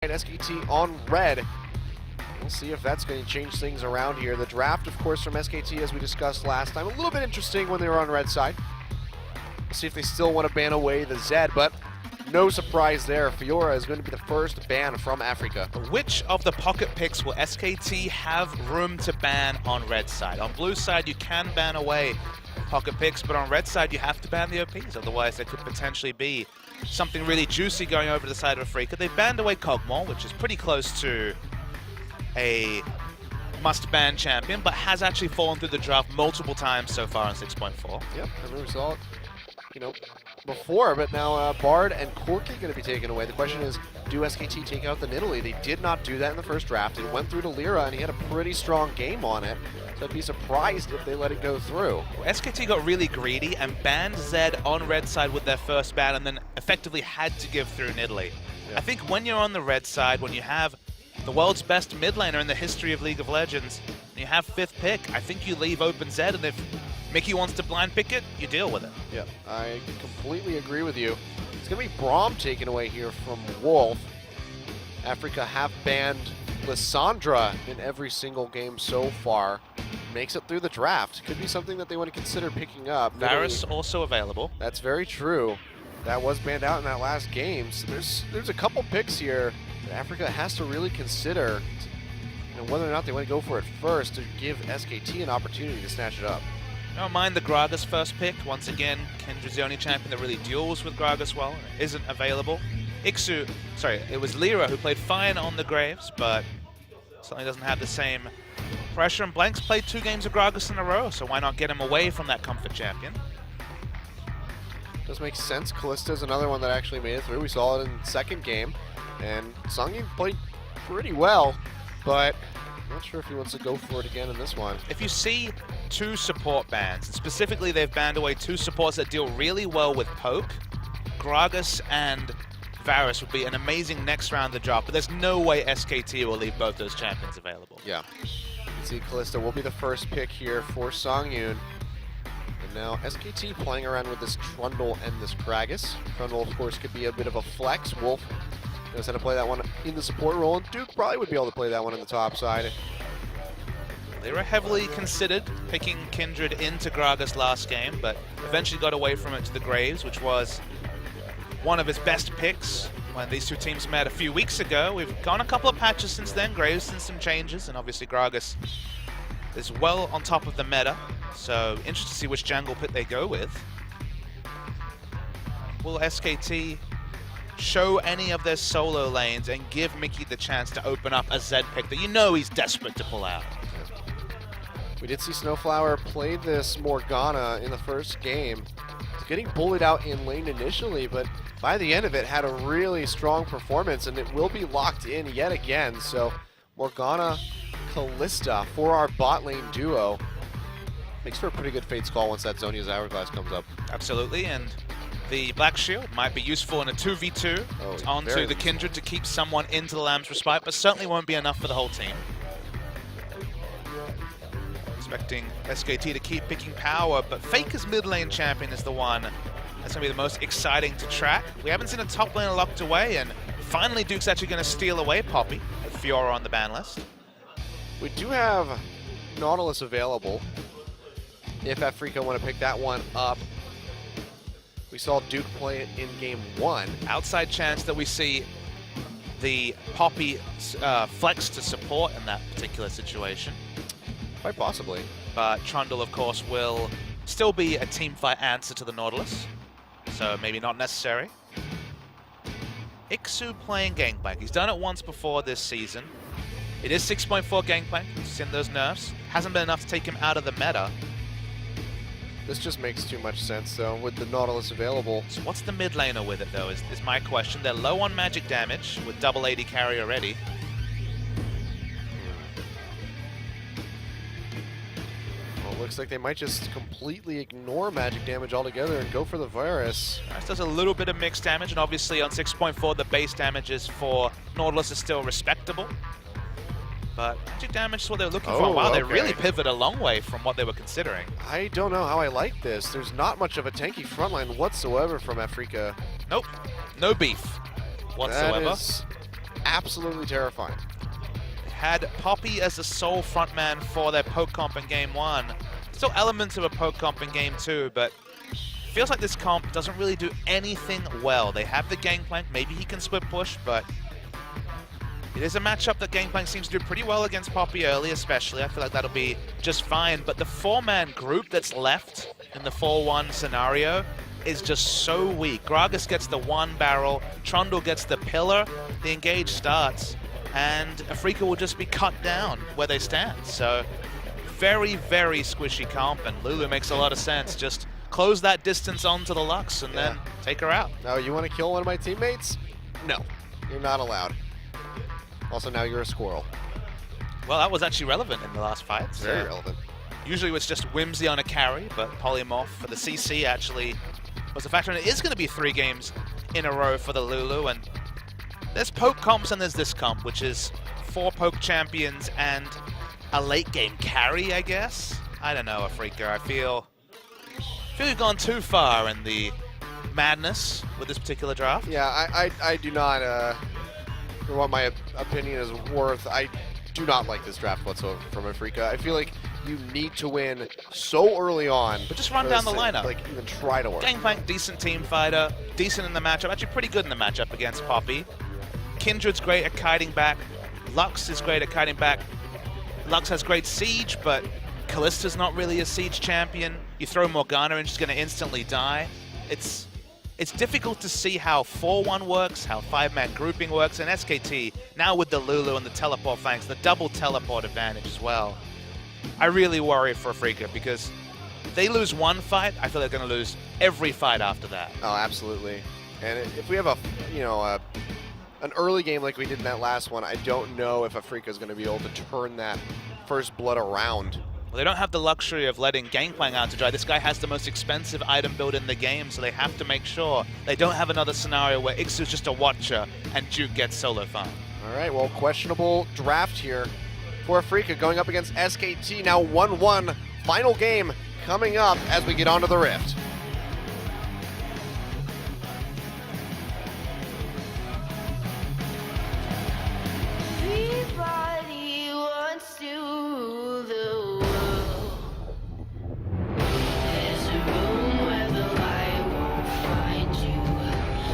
SKT on red. We'll see if that's going to change things around here. The draft, of course, from SKT, as we discussed last time, a little bit interesting when they were on red side. We'll see if they still want to ban away the Zed, but no surprise there. Fiora is going to be the first ban from Afreeca. Which of the pocket picks will SKT have room to ban on red side? On blue side, you can ban away pocket picks, but on red side, you have to ban the OPs. Otherwise, there could potentially be something really juicy going over the side of Afreeca. They've banned away Kog'Maw, which is pretty close to a must-ban champion, but has actually fallen through the draft multiple times so far on 6.4. Yep, I remember we saw it, before, but now Bard and Corki going to be taken away. The question is, do SKT take out the Nidalee? They did not do that in the first draft. It went through to Lyra, and he had a pretty strong game on it. So I'd be surprised if they let it go through. Well, SKT got really greedy and banned Zed on red side with their first ban, and then effectively had to give through Nidalee. Yeah. I think when you're on the red side, when you have the world's best mid laner in the history of League of Legends, and you have 5th pick, I think you leave open Zed, and if Mickey wants to blind pick it, you deal with it. Yeah, I completely agree with you. It's going to be Braum taken away here from Wolf. Afreeca have banned Lissandra in every single game so far. Makes it through the draft. Could be something that they want to consider picking up. Varus also available. That's very true. That was banned out in that last game. So there's a couple picks here that Afreeca has to really consider, whether or not they want to go for it first to give SKT an opportunity to snatch it up. Don't mind the Gragas first pick. Once again, Kendra's the only champion that really duels with Gragas well, isn't available. It was Lyra who played fine on the Graves, but certainly doesn't have the same pressure. And Blank's played 2 games of Gragas in a row, so why not get him away from that comfort champion? Does make sense. Kallista's another one that actually made it through. We saw it in the second game, and Songyun played pretty well, but I'm not sure if he wants to go for it again in this one. If you see 2 support bans, and specifically they've banned away 2 supports that deal really well with poke, Gragas and Varus would be an amazing next round of the draft, but there's no way SKT will leave both those champions available. Yeah. You can see Kallista will be the first pick here for Songyun. And now SKT playing around with this Trundle and this Gragas. Trundle, of course, could be a bit of a flex. Wolf knows how to play that one in the support role, and Duke probably would be able to play that one on the top side. They were heavily considered picking Kindred into Gragas last game, but eventually got away from it to the Graves, which was one of his best picks when these 2 teams met a few weeks ago. We've gone a couple of patches since then, Graves since some changes, and obviously Gragas is well on top of the meta, so interested to see which jungle pick they go with. Will SKT show any of their solo lanes and give Mickey the chance to open up a Zed pick that he's desperate to pull out? We did see Snowflower play this Morgana in the first game. He's getting bullied out in lane initially, but by the end of it had a really strong performance, and it will be locked in yet again. So Morgana, Kallista for our bot lane duo. Makes for a pretty good Fate's Call once that Zhonya's Hourglass comes up. Absolutely, and the Black Shield might be useful in a 2v2 onto the Kindred to keep someone into the Lamb's Respite, but certainly won't be enough for the whole team. Expecting SKT to keep picking power, but Faker's mid lane champion is the one that's going to be the most exciting to track. We haven't seen a top laner locked away, and finally Duke's actually going to steal away Poppy with Fiora on the ban list. We do have Nautilus available if Afreeca want to pick that one up. We saw Duke play it in game 1. Outside chance that we see the Poppy flex to support in that particular situation. Quite possibly. But Trundle, of course, will still be a teamfight answer to the Nautilus, so maybe not necessary. Ixu playing Gangplank. He's done it once before this season. It is 6.4 Gangplank. He's seen those nerfs. Hasn't been enough to take him out of the meta. This just makes too much sense, though, with the Nautilus available. So what's the mid laner with it, though, is my question. They're low on magic damage with double AD carry already. Well, looks like they might just completely ignore magic damage altogether and go for the virus. This does a little bit of mixed damage, and obviously on 6.4, the base damages for Nautilus is still respectable. But magic damage is what they're looking for. Wow, okay. They really pivot a long way from what they were considering. I don't know how I like this. There's not much of a tanky frontline whatsoever from Afreeca. Nope, no beef whatsoever. That is absolutely terrifying. Had Poppy as the sole frontman for their poke comp in game 1. Still elements of a poke comp in game 2, but feels like this comp doesn't really do anything well. They have the Gangplank, maybe he can split push, but it is a matchup that Gangplank seems to do pretty well against Poppy early, especially. I feel like that'll be just fine, but the 4-man group that's left in the 4-1 scenario is just so weak. Gragas gets the 1 barrel, Trundle gets the pillar, the engage starts, and Afreeca will just be cut down where they stand. So very, very squishy comp, and Lulu makes a lot of sense. Just close that distance onto the Lux and then take her out. Now, you want to kill one of my teammates? No, you're not allowed. Also, now you're a squirrel. Well, that was actually relevant in the last fight. Very relevant. Usually it's just Whimsy on a carry, but Polymorph for the CC actually was a factor, and it is going to be 3 games in a row for the Lulu, and there's poke comps and there's this comp, which is 4 poke champions and a late game carry, I guess? I don't know, Afreeca. I feel we've gone too far in the madness with this particular draft. Yeah, I do not, for what my opinion is worth, I do not like this draft whatsoever from Afreeca. I feel like you need to win so early on. But just run down the lineup. Like, even try to work. Gangplank, decent team fighter, decent in the matchup, actually pretty good in the matchup against Poppy. Kindred's great at kiting back. Lux is great at kiting back. Lux has great siege, but Kallista's not really a siege champion. You throw Morgana and she's going to instantly die. It's difficult to see how 4-1 works, how 5-man grouping works, and SKT, now with the Lulu and the teleport flanks, the double teleport advantage as well. I really worry for Afreeca because if they lose one fight, I feel they're going to lose every fight after that. Oh, absolutely. And if we have an early game like we did in that last one, I don't know if Afreeca is going to be able to turn that first blood around. Well, they don't have the luxury of letting Gangplank out to dry. This guy has the most expensive item build in the game, so they have to make sure they don't have another scenario where Ixu's just a watcher and Duke gets solo farm. All right, well, questionable draft here for Afreeca going up against SKT. Now 1-1, final game coming up as we get onto the Rift. Everybody wants to rule the world. There's a room where the light won't find you.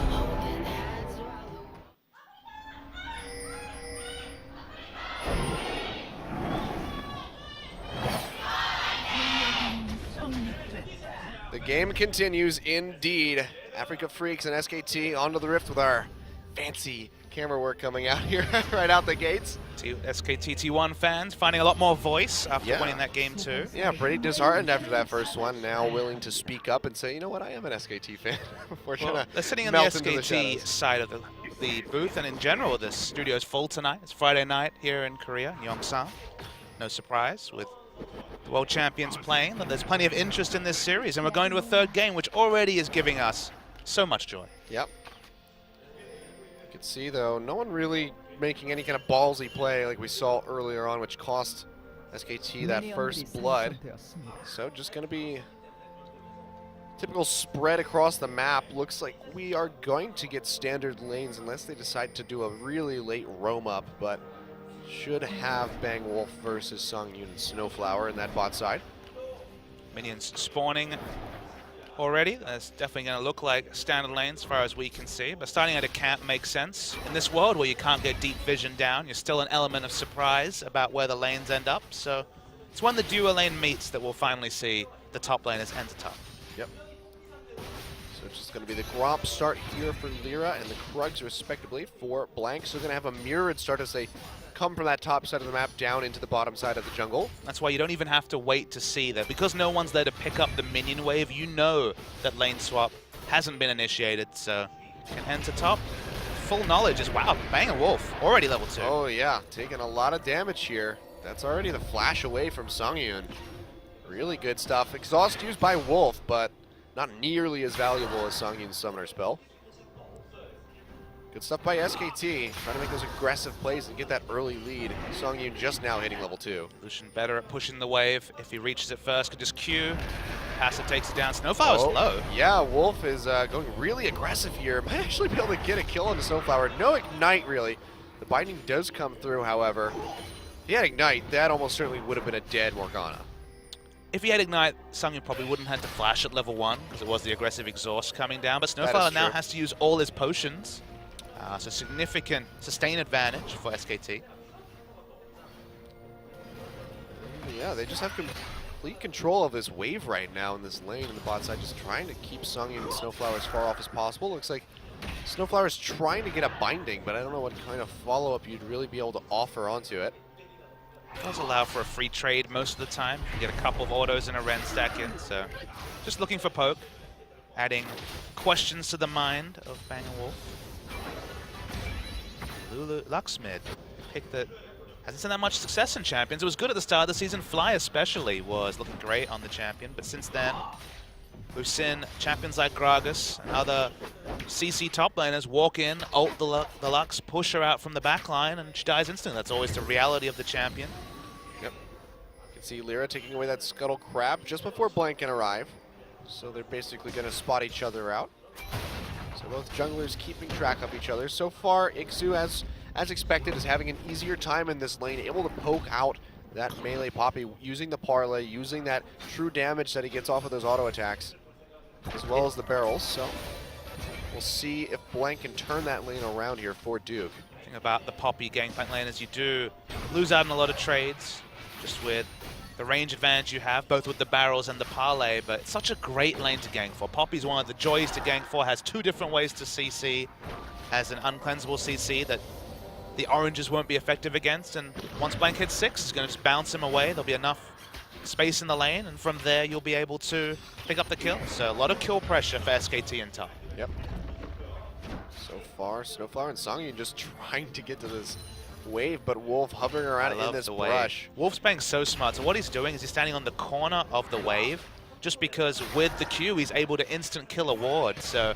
Holding hands while The game continues indeed. Afreeca Freecs and SKT onto the Rift with our fancy camera work coming out here right out the gates. SKT T1 fans finding a lot more voice after winning that game too. Yeah, pretty disheartened after that first one. Now willing to speak up and say, you know what, I am an SKT fan. They're sitting on the SKT side of the booth, and in general, the studio is full tonight. It's Friday night here in Korea, Yongsan. No surprise with the world champions playing. There's plenty of interest in this series, and we're going to a third game, which already is giving us so much joy. Yep. You can see, though, no one really making any kind of ballsy play like we saw earlier on, which cost SKT that first blood. So just going to be typical spread across the map. Looks like we are going to get standard lanes unless they decide to do a really late roam up, but should have Bang Wolf versus Songyun and Snowflower in that bot side. Minions spawning already. That's definitely going to look like standard lanes as far as we can see, but starting at a camp makes sense. In this world where you can't get deep vision down, you're still an element of surprise about where the lanes end up, so it's when the duo lane meets that we'll finally see the top laners enter top. Yep. So it's just going to be the Gromp start here for Lyra and the Krugs respectively for Blank. So they're going to have a mirrored start as they come from that top side of the map down into the bottom side of the jungle. That's why you don't even have to wait to see that. Because no one's there to pick up the minion wave, you know that lane swap hasn't been initiated, so can enter top. Full knowledge is, wow, Bang Wolf, already level 2. Oh yeah, taking a lot of damage here. That's already the flash away from Songyun. Really good stuff. Exhaust used by Wolf, but not nearly as valuable as Songyun's summoner spell. Good stuff by SKT, trying to make those aggressive plays and get that early lead. Songyun just now hitting level 2. Lucian better at pushing the wave. If he reaches it first, could just Q. Passive takes it down. Snowflower's low. Yeah, Wolf is going really aggressive here. Might actually be able to get a kill on the Snowflower. No Ignite, really. The binding does come through, however. If he had Ignite, that almost certainly would have been a dead Morgana. If he had Ignite, Sungin probably wouldn't have to flash at level 1 because it was the aggressive exhaust coming down. But Snowflower now has to use all his potions. So significant sustain advantage for SKT. Yeah, they just have complete control of this wave right now in this lane in the bot side, just trying to keep Sungin and Snowflower as far off as possible. Looks like Snowflower's trying to get a binding, but I don't know what kind of follow-up you'd really be able to offer onto it. It does allow for a free trade most of the time. You get a couple of autos and a Ren stack in, so just looking for poke, adding questions to the mind of Bang & Wolf. Lulu Luxmid, pick that hasn't seen that much success in Champions. It was good at the start of the season. Fly especially was looking great on the Champion, but since then, we've seen champions like Gragas and other CC top laners walk in, ult the Lux, push her out from the back line, and she dies instantly. That's always the reality of the champion. Yep. You can see Lyra taking away that Scuttle Crab just before Blank can arrive. So they're basically going to spot each other out. So both junglers keeping track of each other. So far, Ixu, as expected, is having an easier time in this lane, able to poke out that melee Poppy, using the parlay, using that true damage that he gets off of those auto attacks, as well as the barrels. So we'll see if Blank can turn that lane around here for Duke. The thing about the Poppy gangplank lane is you do lose out on a lot of trades, just with the range advantage you have, both with the barrels and the parlay, but it's such a great lane to gank for. Poppy's one of the joys to gank for, has 2 different ways to CC, has an uncleansable CC that the oranges won't be effective against, and once Blank hits 6, it's going to just bounce him away. There'll be enough space in the lane, and from there you'll be able to pick up the kill. So a lot of kill pressure for SKT in top. Yep. So far, Snowflower and Songyin just trying to get to this wave, but Wolf hovering around in this brush. Wolf's playing so smart. So what he's doing is he's standing on the corner of the wave, just because with the Q he's able to instant kill a ward. So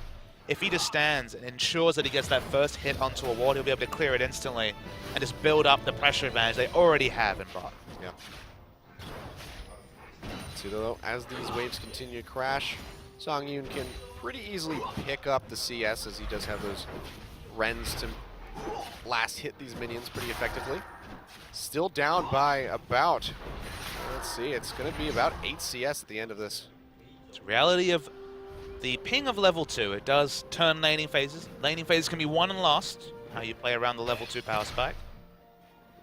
if he just stands and ensures that he gets that first hit onto a ward, he'll be able to clear it instantly and just build up the pressure advantage they already have in bot. Yeah. See though, as these waves continue to crash, Songyun can pretty easily pick up the CS, as he does have those Rens to last hit these minions pretty effectively. Still down by about, let's see, it's going to be about 8 CS at the end of this. It's a reality of the ping of level 2. It does turn laning phases. Laning phases can be won and lost, how you play around the level 2 power spike.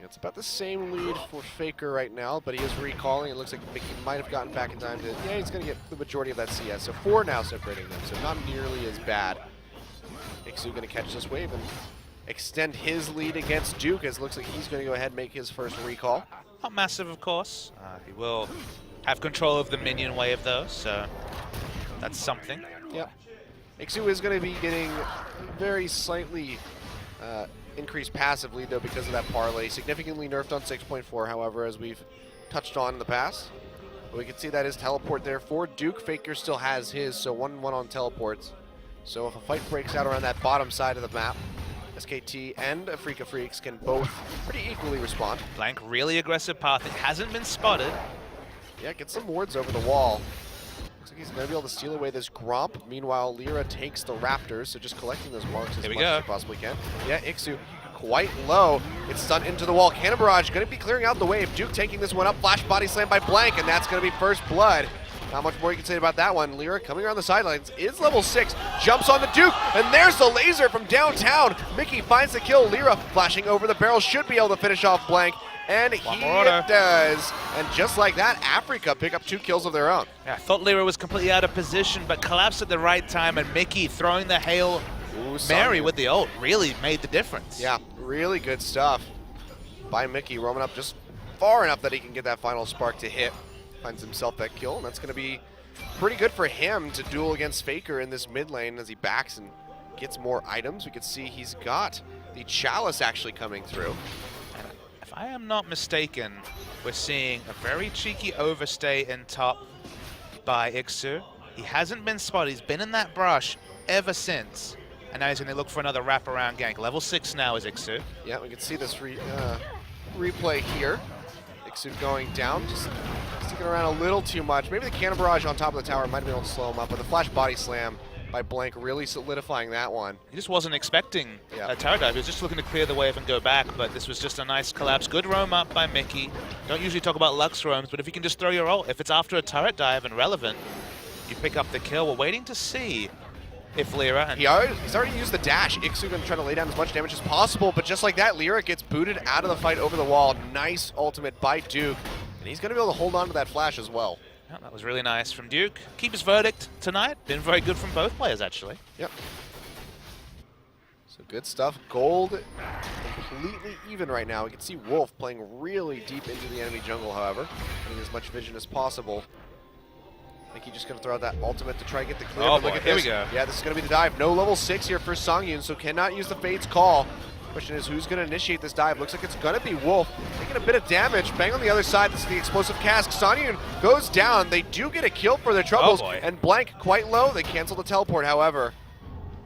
Yeah, it's about the same lead for Faker right now, but he is recalling. It looks like Mickey might have gotten back in time to, yeah, he's going to get the majority of that CS. So 4 now separating them, so not nearly as bad. Ixu going to catch this wave and extend his lead against Duke, as it looks like he's going to go ahead and make his first recall. Not massive, of course. He will have control of the minion wave, though, so that's something. Yep. Ixu is going to be getting very slightly increased passive lead, though, because of that parlay. Significantly nerfed on 6.4, however, as we've touched on in the past. But we can see that his teleport there for Duke. Faker still has his, so 1-1 on teleports. So if a fight breaks out around that bottom side of the map, SKT and Afreeca Freecs can both pretty equally respond. Blank, really aggressive path. It hasn't been spotted. Yeah, get some wards over the wall. Looks like he's going to be able to steal away this Gromp. Meanwhile, Lyra takes the Raptors, so just collecting those marks as much as he possibly can. Yeah, Ixu quite low. It's stunned into the wall. Cannon Barrage going to be clearing out the wave. Duke taking this one up. Flash body slam by Blank, and that's going to be first blood. Not much more you can say about that one. Lyra coming around the sidelines is level 6, jumps on the Duke, and there's the laser from downtown. Mickey finds the kill. Lyra flashing over the barrel, should be able to finish off Blank, and he does. And just like that, Afreeca pick up 2 kills of their own. Yeah, I thought Lyra was completely out of position, but collapsed at the right time, and Mickey throwing the Hail Mary with the ult really made the difference. Yeah, really good stuff by Mickey, roaming up just far enough that he can get that final spark to hit. Finds himself that kill, and that's going to be pretty good for him to duel against Faker in this mid lane as he backs and gets more items. We can see he's got the Chalice actually coming through. And if I am not mistaken, we're seeing a very cheeky overstay in top by Ixu. He hasn't been spotted. He's been in that brush ever since. And now he's going to look for another wraparound gank. Level 6 now is Ixu. Yeah, we can see this replay here. Ixu going down, just sticking around a little too much. Maybe the Cannon Barrage on top of the tower might have been able to slow him up, but the Flash Body Slam by Blank, really solidifying that one. He just wasn't expecting Yeah. a tower dive. He was just looking to clear the wave and go back, but this was just a nice collapse. Good roam up by Mickey. Don't usually talk about Lux roams, but if you can just throw your ult, if it's after a turret dive and relevant, you pick up the kill. We're waiting to see if Lyra and He's already used the dash. Ixu gonna try to lay down as much damage as possible, but just like that, Lyra gets booted out of the fight over the wall. Nice ultimate by Duke, and he's gonna be able to hold on to that flash as well. Yeah, that was really nice from Duke. Keep his verdict tonight. Been very good from both players, actually. Yep. So good stuff. Gold completely even right now. We can see Wolf playing really deep into the enemy jungle, however, getting as much vision as possible. Mickey just going to throw out that ultimate to try and get the clear. Oh but look boy, at here this. we go. Yeah, this is going to be the dive. No level 6 here for Songyun, so cannot use the Fade's call. Question is, who's going to initiate this dive? Looks like it's going to be Wolf. Taking a bit of damage. Bang on the other side. This is the explosive cask. Songyun goes down. They do get a kill for their troubles. Oh boy. And Blank quite low. They cancel the teleport, however.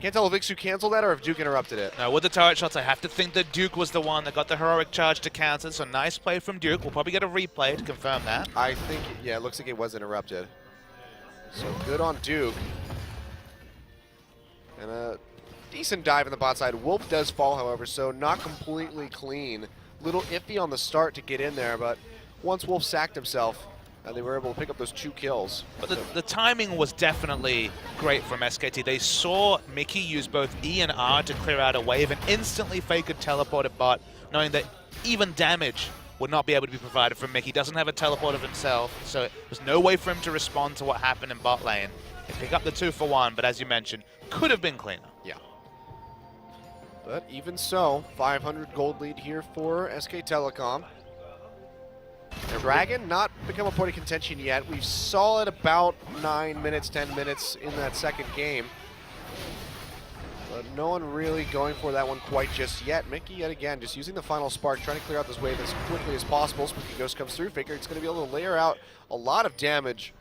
Can't tell if Ixu canceled that or if Duke interrupted it. Now, with the turret shots, I have to think that Duke was the one that got the heroic charge to counter, so nice play from Duke. We'll probably get a replay to confirm that. I think, yeah, it looks like it was interrupted. So good on Duke. And a decent dive in the bot side. Wolf does fall, however, so not completely clean. Little iffy on the start to get in there, but once Wolf sacked himself, they were able to pick up those 2 kills. But the timing was definitely great from SKT. They saw Mickey use both E and R to clear out a wave and instantly fake a teleport at bot, knowing that even damage would not be able to be provided from Mickey. He doesn't have a teleport of himself, so there's no way for him to respond to what happened in bot lane. They pick up the 2 for 1, but as you mentioned, could have been cleaner. Yeah. But even so, 500 gold lead here for SKTelecom. Dragon not become a point of contention yet. We saw it about 9 minutes, 10 minutes in that second game. But no one really going for that one quite just yet. Mickey, yet again, just using the final spark, trying to clear out this wave as quickly as possible. Spooky Ghost comes through. Faker, it's going to be able to layer out a lot of damage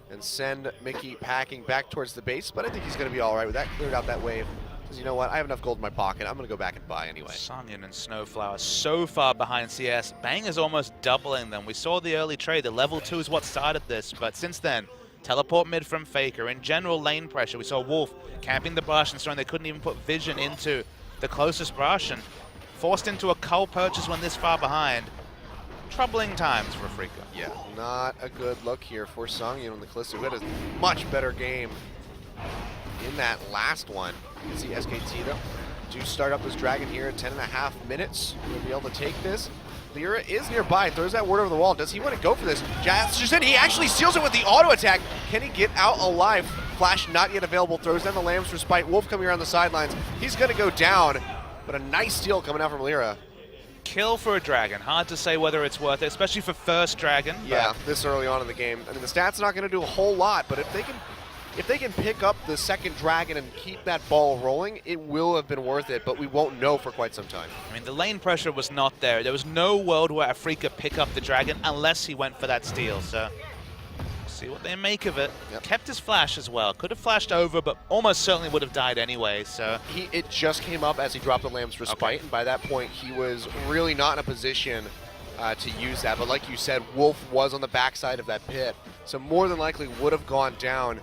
and send Mickey packing back towards the base. But I think he's going to be all right with that. Cleared out that wave. Because you know what? I have enough gold in my pocket. I'm going to go back and buy anyway. Songyun and Snowflower so far behind CS. Bang is almost doubling them. We saw the early trade. The level 2 is what started this. But since then, teleport mid from Faker. In general, lane pressure. We saw Wolf camping the brush and showing they couldn't even put vision into the closest brush and forced into a cull purchase when this far behind. Troubling times for Afreeca. Yeah, not a good look here for Songyun on the Callisto, who had a much better game in that last one. You can see SKT, though, do start up this Dragon here at 10.5 minutes. We'll be able to take this. Lyra is nearby, throws that word over the wall. Does he want to go for this? Just in, he actually seals it with the auto attack. Can he get out alive? Flash not yet available, throws down the Lambs for Spite. Wolf coming around the sidelines. He's going to go down, but a nice steal coming out from Lyra. Kill for a Dragon. Hard to say whether it's worth it, especially for first Dragon. Yeah, this early on in the game. I mean, the stats not going to do a whole lot, but if they can pick up the second Dragon and keep that ball rolling, it will have been worth it, but we won't know for quite some time. I mean, the lane pressure was not there. There was no world where Afreeca pick up the Dragon unless he went for that steal, so see what they make of it. Yep. Kept his flash as well. Could have flashed over, but almost certainly would have died anyway, so. It just came up as he dropped the Lamb's Respite, and by that point, he was really not in a position to use that. But like you said, Wolf was on the backside of that pit, so more than likely would have gone down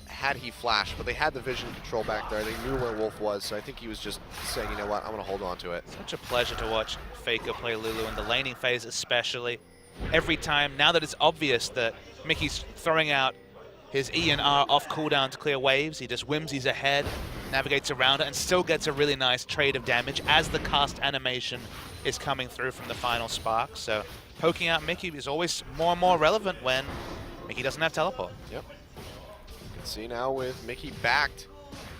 had he flashed, but they had the vision control back there. They knew where Wolf was, so I think he was just saying, you know what, I'm going to hold on to it. Such a pleasure to watch Faker play Lulu in the laning phase especially. Every time, now that it's obvious that Mickey's throwing out his E and R off cooldown to clear waves, he just whimsies ahead, navigates around it, and still gets a really nice trade of damage as the cast animation is coming through from the final spark. So poking out Mickey is always more and more relevant when Mickey doesn't have teleport. Yep. You can see now with Mickey backed,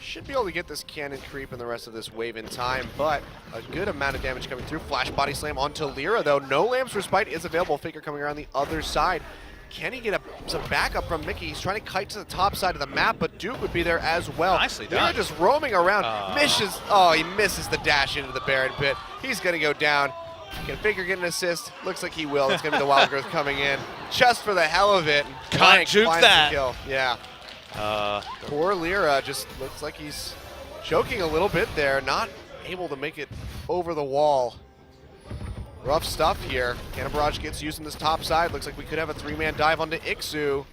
should be able to get this cannon creep and the rest of this wave in time, but a good amount of damage coming through. Flash body slam onto Lyra, though. No Lamb's Respite is available. Faker coming around the other side. Can he get some backup from Mickey? He's trying to kite to the top side of the map, but Duke would be there as well. Nicely Lyra done. just roaming around. He misses the dash into the Baron pit. He's going to go down. Can Faker get an assist? Looks like he will. It's going to be the Wild Growth coming in just for the hell of it. Can't juke finds that. the kill. Yeah. Poor Lyra just looks like he's choking a little bit there, not able to make it over the wall. Rough stuff here. Cannon Barrage gets used in this top side. Looks like we could have a 3-man dive onto Ixu.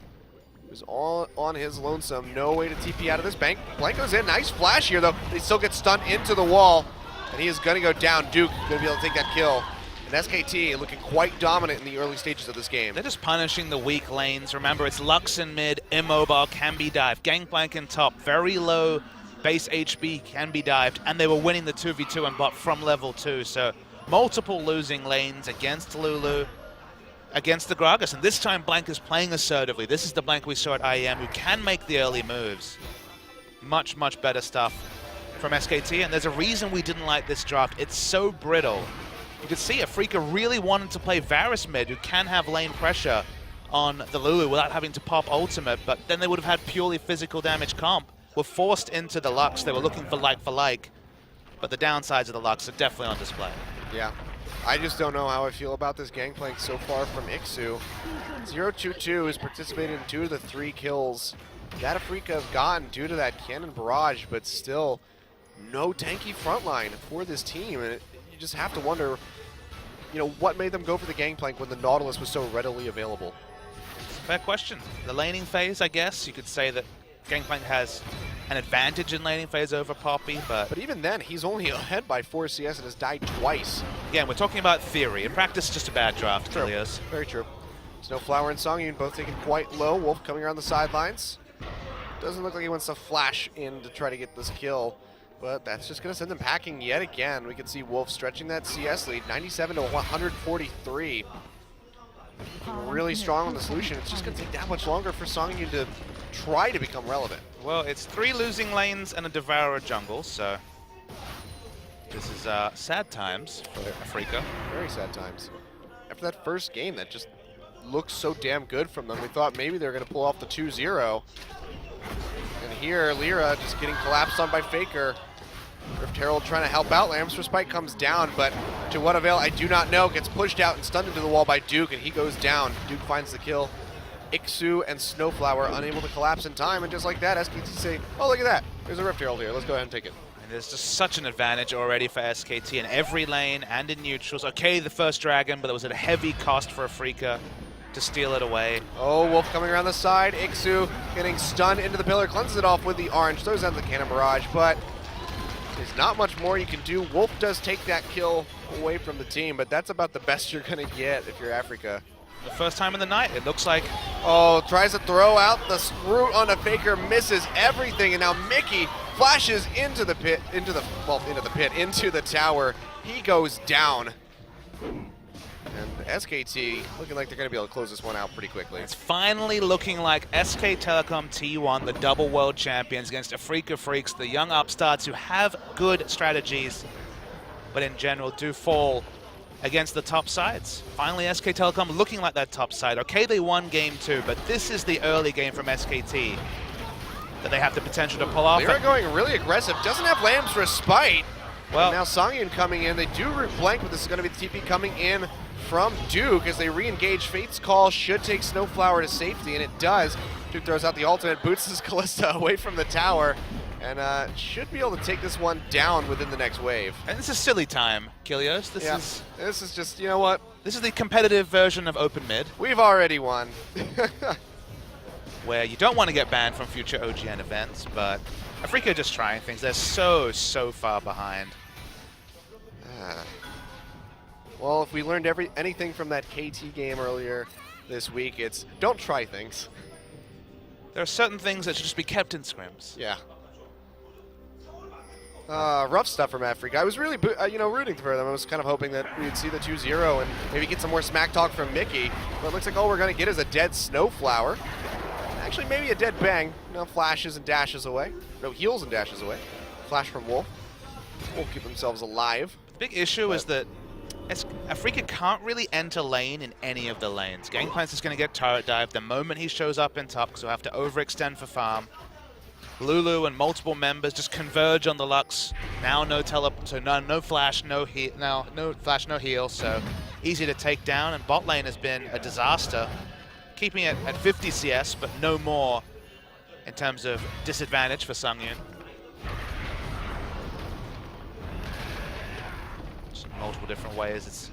who's all on his lonesome. No way to TP out of this. Blank goes in. Nice flash here, though. They still get stunned into the wall, and he is going to go down. Duke going to be able to take that kill. And SKT looking quite dominant in the early stages of this game. They're just punishing the weak lanes. Remember, it's Lux in mid, immobile, can be dived. Gangplank in top, very low base HB can be dived, and they were winning the 2v2 on bot from level 2. So multiple losing lanes against Lulu, against the Gragas, and this time Blank is playing assertively. This is the Blank we saw at IEM who can make the early moves. Much, much better stuff from SKT, and there's a reason we didn't like this draft. It's so brittle. You could see Afreeca really wanted to play Varus mid, who can have lane pressure on the Lulu without having to pop ultimate, but then they would have had purely physical damage comp. Were forced into the Lux. They were looking for like, but the downsides of the Lux are definitely on display. Yeah. I just don't know how I feel about this Gangplank so far from Ixu. 022 has participated in 2 of the 3 kills that Afreeca have gotten due to that cannon barrage, but still no tanky frontline for this team. And you just have to wonder, you know, what made them go for the Gangplank when the Nautilus was so readily available? Fair question. The laning phase, I guess. You could say that Gangplank has an advantage in laning phase over Poppy, but even then, he's only ahead by 4 CS and has died twice. Again, we're talking about theory. In practice, just a bad draft, True. Kilios. Very true. Snowflower and Songyun both taken quite low. Wolf coming around the sidelines. Doesn't look like he wants to flash in to try to get this kill, but that's just going to send them packing yet again. We can see Wolf stretching that CS lead, 97 to 143. Really strong on the solution. It's just going to take that much longer for Songyun to try to become relevant. Well, it's 3 losing lanes and a Devourer jungle, so this is sad times for Afreeca. Very sad times. After that first game that just looked so damn good from them, we thought maybe they were going to pull off the 2-0. And here, Lyra just getting collapsed on by Faker. Rift Herald trying to help out. Lambs for Spike comes down, but to what avail, I do not know. Gets pushed out and stunned into the wall by Duke, and he goes down. Duke finds the kill. Ixu and Snowflower unable to collapse in time, and just like that, SKT say, oh, look at that. There's a Rift Herald here. Let's go ahead and take it. And there's just such an advantage already for SKT in every lane and in neutrals. Okay, the first dragon, but it was at a heavy cost for Afreeca to steal it away. Oh, Wolf coming around the side. Ixu getting stunned into the pillar, cleanses it off with the orange, throws out the cannon barrage, but there's not much more you can do. Wolf does take that kill away from the team, but that's about the best you're going to get if you're Afreeca. The first time in the night, it looks like. Oh, tries to throw out the root on a Faker, misses everything, and now Mickey flashes into the pit, into the tower. He goes down. And SKT looking like they're going to be able to close this one out pretty quickly. It's finally looking like SKTelecom T1, the double world champions, against Afreeca Freecs, the young upstarts who have good strategies, but in general do fall against the top sides. Finally, SKTelecom looking like that top side. Okay, they won game 2, but this is the early game from SKT that they have the potential to pull off. They're going really aggressive. Doesn't have Lambs for Spite. Well, and now Songyun coming in. They do root blank, but this is going to be the TP coming in from Duke as they re-engage. Fate's Call should take Snowflower to safety, and it does. Duke throws out the ultimate, boots his Callista away from the tower, and should be able to take this one down within the next wave. And this is silly time, Kilios. This is just, you know what? This is the competitive version of open mid. We've already won. Where you don't want to get banned from future OGN events, but Afreeca are just trying things. They're so far behind. Well, if we learned anything from that KT game earlier this week, it's don't try things. There are certain things that should just be kept in scrims. Yeah. Rough stuff from Afreeca. I was really, rooting for them. I was kind of hoping that we'd see the 2-0 and maybe get some more smack talk from Mickey. But it looks like all we're going to get is a dead Snowflower. Actually, maybe a dead Bang. No flashes and dashes away. No heals and dashes away. Flash from Wolf. Wolf keep themselves alive. The big issue is that Afreeca can't really enter lane in any of the lanes. Gangplank is going to get turret dive the moment he shows up in top, because he'll have to overextend for farm. Lulu and multiple members just converge on the Lux. Now no flash, no heal, so easy to take down. And bot lane has been a disaster, keeping it at 50 CS, but no more in terms of disadvantage for Songyun. Just multiple different ways. It's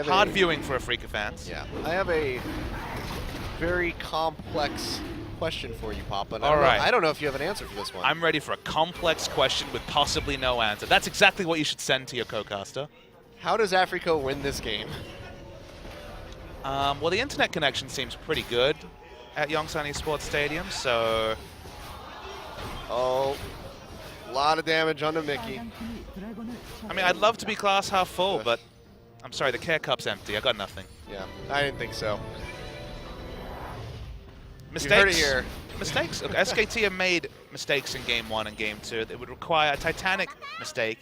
hard viewing for Afreeca fans. Yeah, I have a very complex question for you, Papa. All right. I don't know if you have an answer for this one. I'm ready for a complex question with possibly no answer. That's exactly what you should send to your co-caster. How does Afreeca win this game? Well, the internet connection seems pretty good at Yongsan Esports Stadium, so... Oh, a lot of damage onto Mickey. I mean, I'd love to be glass half full, but I'm sorry, the care cup's empty. I got nothing. Yeah, I didn't think so. Mistakes. You heard it here. Mistakes. Look, SKT have made mistakes in Game 1 and Game 2. It would require a titanic mistake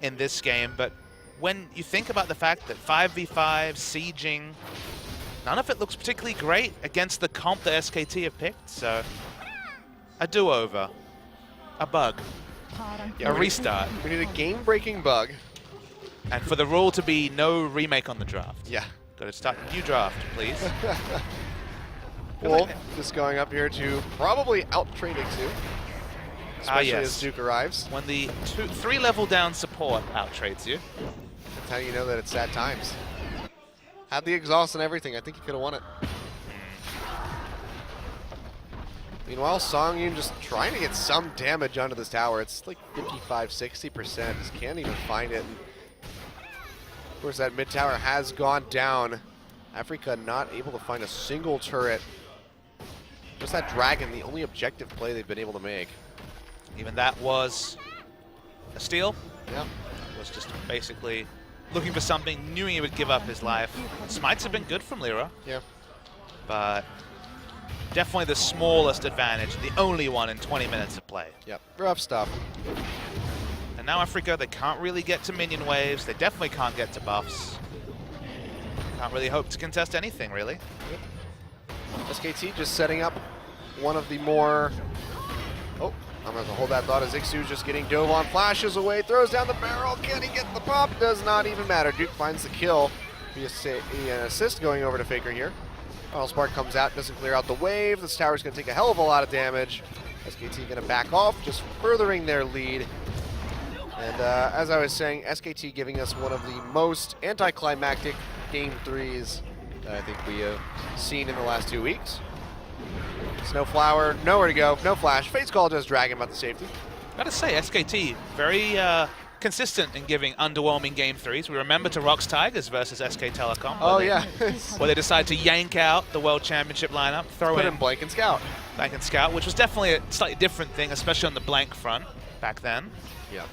in this game, but when you think about the fact that 5v5, sieging, none of it looks particularly great against the comp that SKT have picked, so a do-over, a bug, Yeah, a restart, We need a game-breaking bug. and for the rule to be no remake on the draft. Yeah. Got to start a new draft, please. Wolf just going up here to probably out-trade Ixu. Especially yes. as Duke arrives. When the 3 level down support out-trades you. That's how you know that it's sad times. Had the exhaust and everything. I think he could have won it. Meanwhile, Songyun just trying to get some damage onto this tower. It's like 55, 60%. Just can't even find it. And of course, that mid tower has gone down. Afreeca not able to find a single turret. Just that dragon, the only objective play they've been able to make. Even that was a steal. Yeah. Was just basically looking for something, knew he would give up his life. Smites have been good from Lyra, Yeah. but definitely the smallest advantage, the only one in 20 minutes of play. Yep. Rough stuff. And now Afreeca, they can't really get to minion waves. They definitely can't get to buffs. Can't really hope to contest anything, really. SKT just setting up one of the more... Oh, I'm going to hold that thought as Ixu's just getting dove on, flashes away, throws down the barrel. Can he get the pop? Does not even matter. Duke finds the kill. An assist going over to Faker here. Final Spark comes out, doesn't clear out the wave. This tower's going to take a hell of a lot of damage. SKT going to back off, just furthering their lead. And as I was saying, SKT giving us one of the most anticlimactic Game 3s that I think we have seen in the last 2 weeks. Snowflower, nowhere to go, no flash. Fate's Call does drag him out the safety. Gotta say, SKT, very consistent in giving underwhelming Game 3s. We remember to Rocks Tigers versus SKTelecom. Oh, yeah. Where they decided to yank out the World Championship lineup, throw Put in him Blank and Scout. Blank and Scout, which was definitely a slightly different thing, especially on the Blank front back then. Yeah.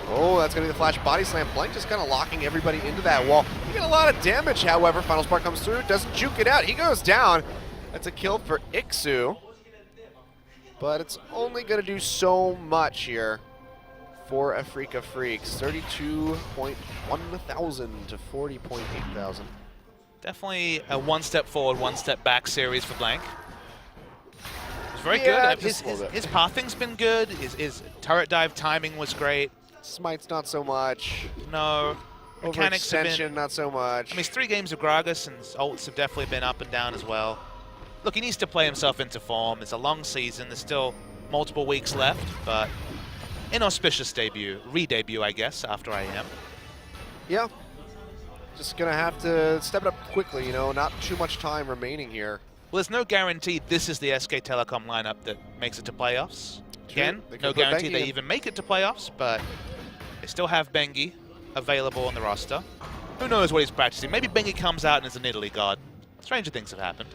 Oh, that's going to be the flash body slam. Blank just kind of locking everybody into that wall. You get a lot of damage, however. Final Spark comes through, doesn't juke it out. He goes down. That's a kill for Ixu. But it's only going to do so much here for Afreeca Freecs. 32.1 thousand to 40.8 thousand. Definitely a one step forward, one step back series for Blank. It's very Yeah, good. just a little bit. His pathing's been good. His turret dive timing was great. Smite's not so much. No. Mechanics have Overextension, been... not so much. I mean, it's 3 games of Gragas, and his ults have definitely been up and down as well. Look, he needs to play himself into form. It's a long season. There's still multiple weeks left, but inauspicious debut. Re-debut, I guess, after IM. Yeah. Just going to have to step it up quickly, you know, not too much time remaining here. Well, there's no guarantee this is the SKTelecom lineup that makes it to playoffs. Again, They could no put guarantee Bengi they in. even make it to playoffs, but they still have Bengi available on the roster. Who knows what he's practicing? Maybe Bengi comes out and is an Italy god. Stranger things have happened.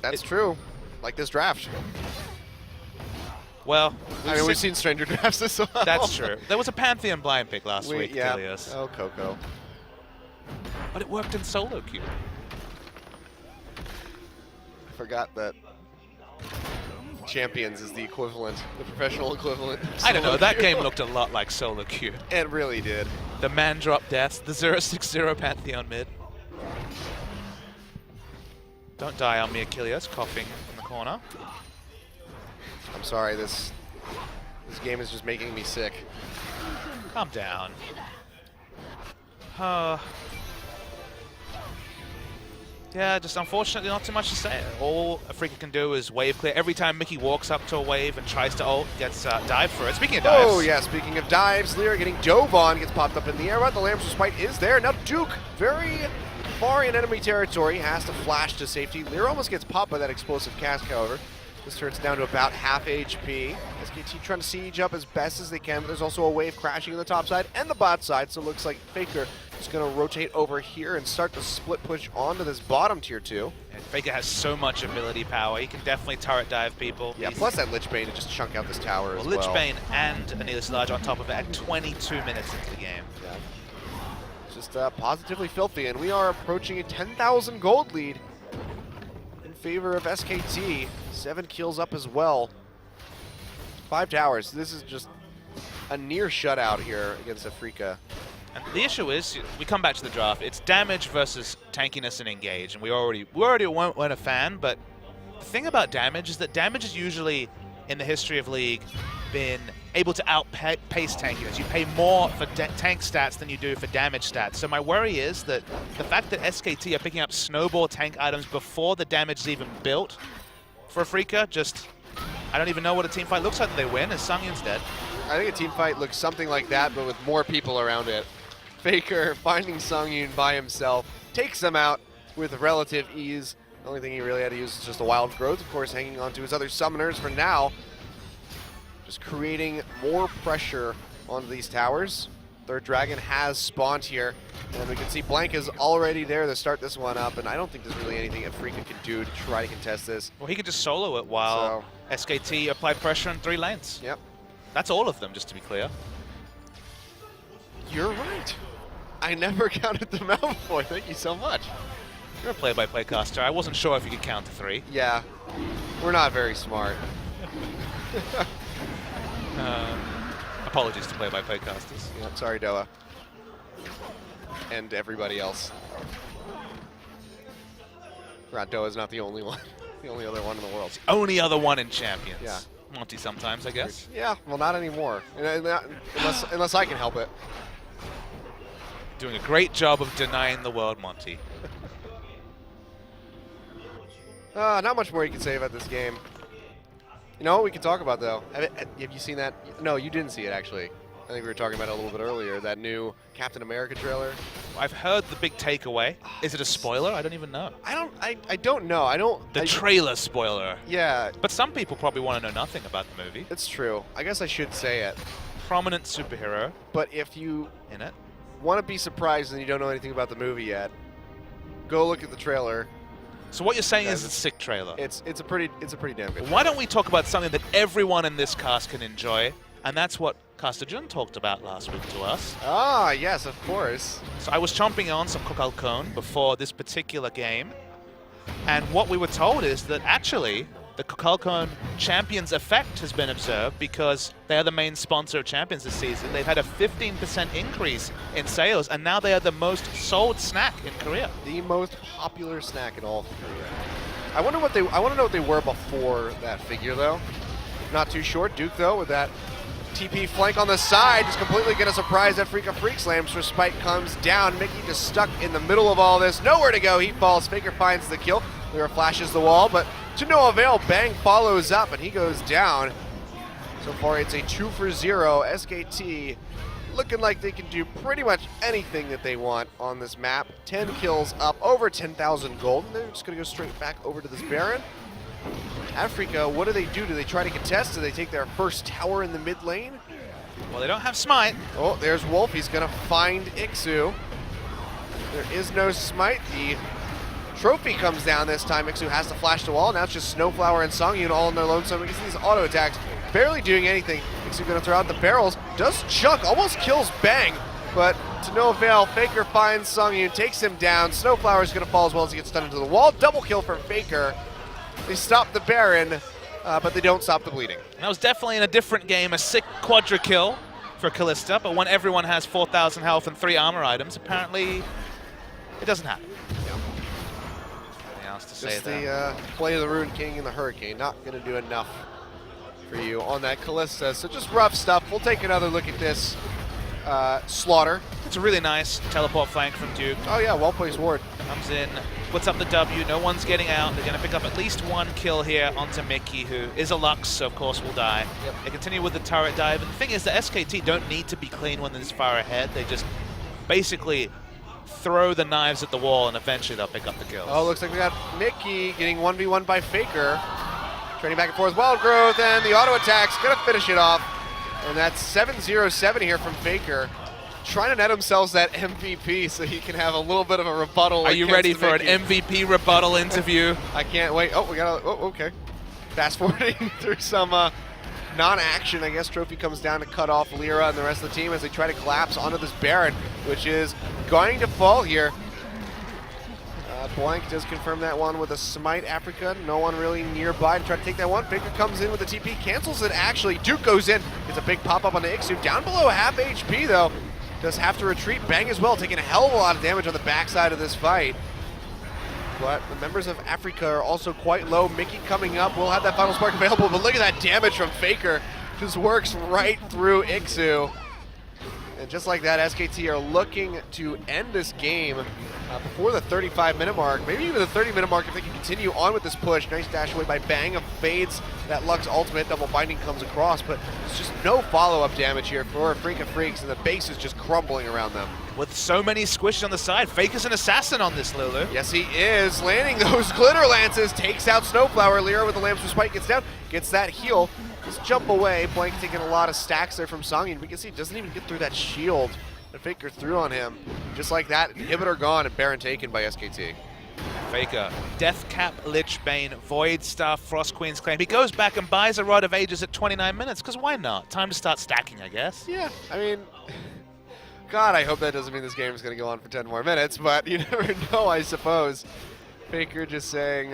That's true. Like this draft. Well, We've seen stranger drafts as well. that's true. There was a Pantheon blind pick last week, Yeah. Kilios. Oh, Coco. But it worked in solo queue. I forgot that Champions is the equivalent, the professional equivalent. of I don't know, solo that queue. game looked a lot like solo queue. It really did. The man drop deaths, the 060 Pantheon mid. Don't die on me, Achilles, coughing in the corner. I'm sorry, this game is just making me sick. Calm down. Yeah, just unfortunately not too much to say. All Afreeca can do is wave clear. Every time Mickey walks up to a wave and tries to ult, gets dived for it. Speaking of dives. Oh, yeah, speaking of dives, Lyra getting dove on, gets popped up in the air, but the Lamb's Spite is there. Now Duke, very far in enemy territory, has to flash to safety. Lear almost gets popped by that explosive cast, however. This turns down to about half HP. SKT trying to siege up as best as they can, but there's also a wave crashing on the top side and the bot side, so it looks like Faker is going to rotate over here and start the split push onto this bottom tier 2. And Faker has so much ability power. He can definitely turret dive people. Yeah, plus that Lich Bane to just chunk out this tower as well. Lich Bane and Anilus Large on top of it at 22 minutes into the game. Yeah. Just positively filthy, and we are approaching a 10,000 gold lead in favor of SKT. 7 kills up as well. 5 towers. This is just a near shutout here against Afreeca. And the issue is, we come back to the draft, it's damage versus tankiness and engage, and we already weren't a fan, but the thing about damage is that damage is usually, in the history of League, been able to outpace tankiness. You pay more for tank stats than you do for damage stats. So my worry is that the fact that SKT are picking up snowball tank items before the damage is even built for Afreeca, just, I don't even know what a team fight looks like that they win, as Sungyun's dead. I think a team fight looks something like that, but with more people around it. Faker finding Sungyun by himself, takes him out with relative ease. The only thing he really had to use is just a wild growth, of course, hanging on to his other summoners for now. Just creating more pressure onto these towers. Third dragon has spawned here, and we can see Blank is already there to start this one up, and I don't think there's really anything Afreeca can do to try to contest this. Well, he could just solo it while SKT apply pressure in 3 lanes. Yep. That's all of them, just to be clear. You're right. I never counted them out before. Thank you so much. You're a play-by-play caster. I wasn't sure if you could count to 3. Yeah, we're not very smart. Apologies to play-by-play casters. Yeah, sorry, Doa. And everybody else. Right, Doa's not the only one. The only other one in the world. Only other one in Champions. Yeah. Monty sometimes, I guess. Yeah, well, not anymore. Unless I can help it. Doing a great job of denying the world, Monty. Not much more you can say about this game. You know what we can talk about, though? Have you seen that? No, you didn't see it, actually. I think we were talking about it a little bit earlier, that new Captain America trailer. I've heard the big takeaway. Is it a spoiler? I don't even know. I don't know. The trailer spoiler. Yeah. But some people probably want to know nothing about the movie. It's true. I guess I should say it. Prominent superhero. But if you in it want to be surprised and you don't know anything about the movie yet, go look at the trailer. So what you're saying is it's a sick trailer. It's a pretty damn good. Why don't we talk about something that everyone in this cast can enjoy, and that's what Caster Jun talked about last week to us. Ah, yes, of course. So I was chomping on some Kokalkon before this particular game, and what we were told is that actually the Kokalkon Champions effect has been observed because they are the main sponsor of Champions this season. They've had a 15% increase in sales, and now they are the most sold snack in Korea. The most popular snack in all of Korea. I want to know what they were before that figure, though. Not too short. Duke, though, with that TP flank on the side, is completely going to surprise Afreeca Freak Slams. Respite comes down. Mickey just stuck in the middle of all this. Nowhere to go. He falls. Faker finds the kill. Lyra flashes the wall, but to no avail. Bang follows up, and he goes down. So far, it's a 2 for 0. SKT looking like they can do pretty much anything that they want on this map. 10 kills up, over 10,000 gold. And they're just going to go straight back over to this Baron. Afreeca, what do? Do they try to contest? Do they take their first tower in the mid lane? Well, they don't have Smite. Oh, there's Wolf. He's going to find Ixu. There is no Smite. The trophy comes down this time. Ixu has to flash the wall. Now it's just Snowflower and Songyun all in their lonesome. We can see these auto attacks barely doing anything. Ixu going to throw out the barrels. Does chuck, almost kills Bang, but to no avail. Faker finds Songyun, takes him down. Snowflower is going to fall as well as he gets stunned into the wall. Double kill for Faker. They stop the Baron, but they don't stop the bleeding. That was definitely in a different game, a sick quadra kill for Kalista, but when everyone has 4,000 health and 3 armor items, apparently it doesn't happen. Anything else to say Just there? the play of the Rune King and the Hurricane, not going to do enough for you on that Kalista. So just rough stuff. We'll take another look at this Slaughter. It's a really nice teleport flank from Duke. Oh yeah, well-placed ward. Comes in, puts up the W, no one's getting out. They're going to pick up at least 1 kill here onto Mickey, who is a Lux, so of course will die. Yep. They continue with the turret dive, and the thing is that SKT don't need to be clean when they're this far ahead. They just basically throw the knives at the wall, and eventually they'll pick up the kills. Oh, looks like we got Mickey getting 1v1 by Faker. Trading back and forth, Wild Growth, and the auto attack's gonna finish it off. And that's 7-0-7 here from Faker. Trying to net himself that MVP so he can have a little bit of a rebuttal. Are you ready for an MVP rebuttal interview? I can't wait. Oh, we got a, oh, okay. Fast forwarding through some non-action. I guess Trophy comes down to cut off Lyra and the rest of the team as they try to collapse onto this Baron, which is going to fall here. Blank does confirm that one with a smite. Afreeca, no one really nearby to try to take that one. Faker comes in with the TP, cancels it actually. Duke goes in, gets a big pop-up on the Ixu. Down below half HP though. Does have to retreat. Bang as well, taking a hell of a lot of damage on the backside of this fight. But the members of Afreeca are also quite low. Mickey coming up, will have that final spark available, but look at that damage from Faker. Just works right through Ixu. And just like that, SKT are looking to end this game before the 35-minute mark, maybe even the 30-minute mark if they can continue on with this push. Nice dash away by Bang of fades that Lux ultimate. Double binding comes across, but there's just no follow-up damage here for Freeca Freecs, and the base is just crumbling around them. With so many squishes on the side, Faker's an assassin on this, Lulu. Yes, he is. Landing those glitter lances, takes out Snowflower. Lyra with the Lamps Spike gets down, gets that heal. Just jump away. Blank taking a lot of stacks there from Songyun. We can see he doesn't even get through that shield that Faker threw on him. Just like that, inhibitor gone and Baron taken by SKT. Faker, Death Cap, Lich Bane, Void Star, Frost Queen's Claim. He goes back and buys a Rod of Ages at 29 minutes, because why not? Time to start stacking, I guess. Yeah, I mean, God, I hope that doesn't mean this game is going to go on for 10 more minutes, but you never know, I suppose. Faker just saying,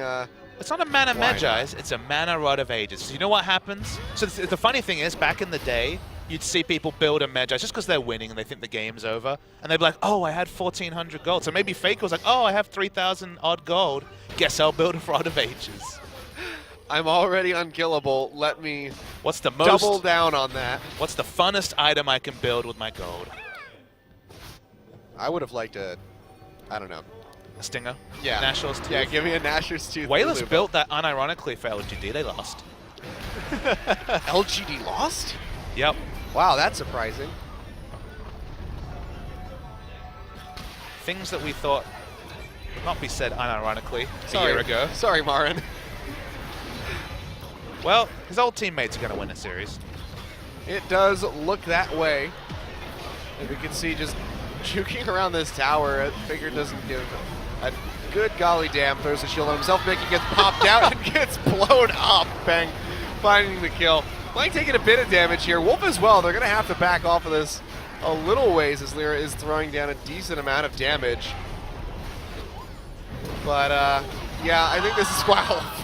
it's not a Mana Magi's, it's a Mana Rod of Ages. So you know what happens? So the funny thing is, back in the day, you'd see people build a Magi's just because they're winning and they think the game's over. And they'd be like, oh, I had 1,400 gold. So maybe Faker was like, oh, I have 3,000 odd gold. Guess I'll build a Rod of Ages. I'm already unkillable. Let me What's the most, double down on that. What's the funnest item I can build with my gold? I would have liked a, I don't know. A Stinger? Yeah. Nashor's Tooth? Yeah, give me a Nashor's Tooth. Whalers built that unironically for LGD. They lost. LGD lost? Yep. Wow, that's surprising. Things that we thought would not be said unironically a year ago. Sorry, Marin. Well, his old teammates are going to win a series. It does look that way. And we can see just juking around this tower. Faker doesn't give a good golly damn. Throws the shield on himself. Mickey gets popped out and gets blown up. Bang, finding the kill. Blank taking a bit of damage here. Wolf as well. They're going to have to back off of this a little ways as Lyra is throwing down a decent amount of damage. But, yeah, I think this is wow.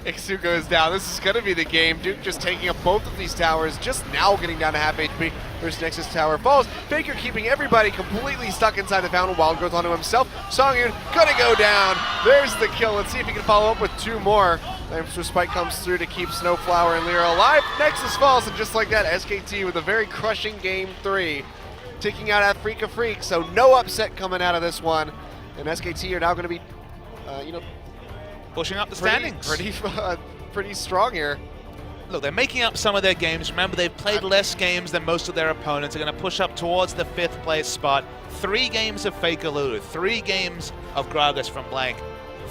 Ixu goes down. This is going to be the game. Duke just taking up both of these towers, just now getting down to half HP. First Nexus tower falls. Faker keeping everybody completely stuck inside the fountain. Wild Growth onto himself. Songyun gonna go down. There's the kill. Let's see if he can follow up with two more. Lamps Spike comes through to keep Snowflower and Lyra alive. Nexus falls, and just like that, SKT with a very crushing game 3. Taking out Afreeca Freecs, so no upset coming out of this one. And SKT are now going to be, you know, pushing up the standings. Pretty strong here. Look, they're making up some of their games. Remember, they've played less games than most of their opponents. They're going to push up towards the 5th place spot. 3 games of Faker Lulu, 3 games of Gragas from Blank.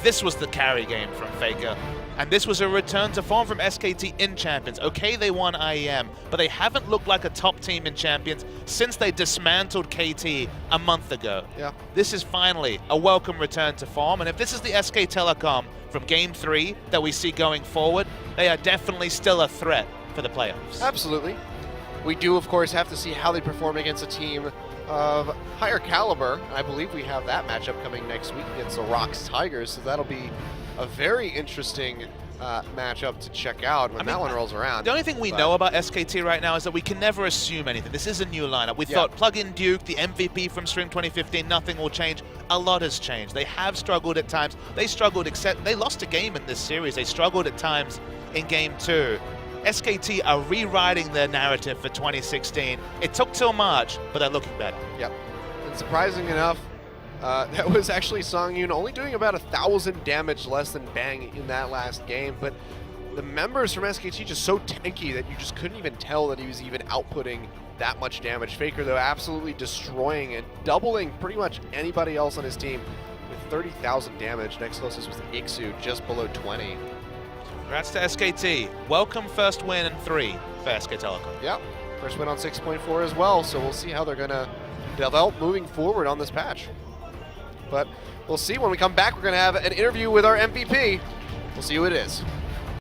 This was the carry game from Faker. And this was a return to form from SKT in Champions. Okay, they won IEM, but they haven't looked like a top team in Champions since they dismantled KT a month ago. Yeah. This is finally a welcome return to form, and if this is the SKTelecom from Game 3 that we see going forward, they are definitely still a threat for the playoffs. Absolutely. We do, of course, have to see how they perform against a team of higher caliber. And I believe we have that matchup coming next week against the Rocks Tigers, so that'll be a very interesting matchup to check out when that one rolls around. The only thing we know about SKT right now is that we can never assume anything. This is a new lineup. We thought plug in Duke, the MVP from Stream 2015, nothing will change. A lot has changed. They have struggled at times. They struggled, except they lost a game in this series. They struggled at times in Game 2. SKT are rewriting their narrative for 2016. It took till March, but they're looking better. Yep. And surprising enough, that was actually Songyun only doing about 1,000 damage less than Bang in that last game, but the members from SKT just so tanky that you just couldn't even tell that he was even outputting that much damage. Faker, though, absolutely destroying and doubling pretty much anybody else on his team with 30,000 damage. Next closest was Ixu, just below 20. Congrats to SKT. Welcome first win in 3 for SKTelecom. Yep, first win on 6.4 as well, so we'll see how they're going to develop moving forward on this patch. But we'll see when we come back. We're going to have an interview with our MVP. We'll see who it is.